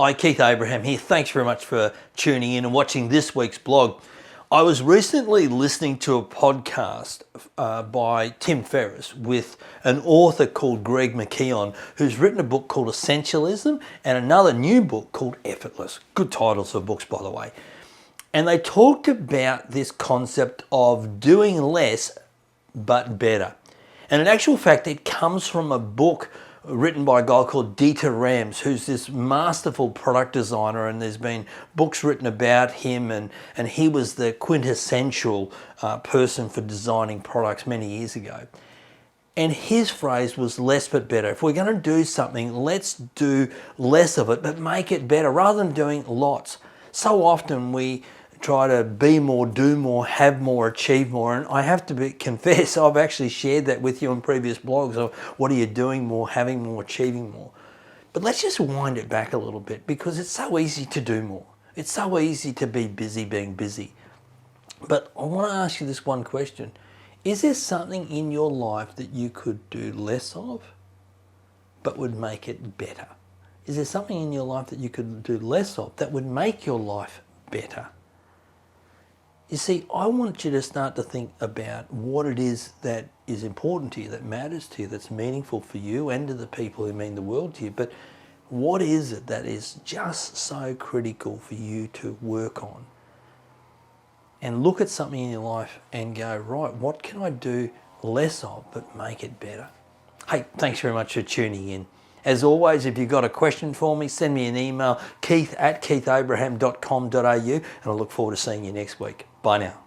Hi, Keith Abraham here. Thanks very much for tuning in and watching this week's blog. I was recently listening to a podcast by Tim Ferriss with an author called Greg McKeown, who's written a book called Essentialism and another new book called Effortless. Good titles for books, by the way. And they talked about this concept of doing less but better. And in actual fact, it comes from a book written by a guy called Dieter Rams, who's this masterful product designer, and there's been books written about him, and he was the quintessential person for designing products many years ago. And his phrase was less but better. If we're going to do something, let's do less of it, but make it better rather than doing lots. So often we try to be more, do more, have more, achieve more. And I have to confess, I've actually shared that with you in previous blogs of what are you doing more, having more, achieving more. But let's just wind it back a little bit, because it's so easy to do more. It's so easy to be busy being busy. But I want to ask you this one question. Is there something in your life that you could do less of, but would make it better? Is there something in your life that you could do less of that would make your life better? You see, I want you to start to think about what it is that is important to you, that matters to you, that's meaningful for you and to the people who mean the world to you. But what is it that is just so critical for you to work on? And look at something in your life and go, right, what can I do less of but make it better? Hey, thanks very much for tuning in. As always, if you've got a question for me, send me an email, keith@keithabraham.com.au, and I look forward to seeing you next week. Bye now.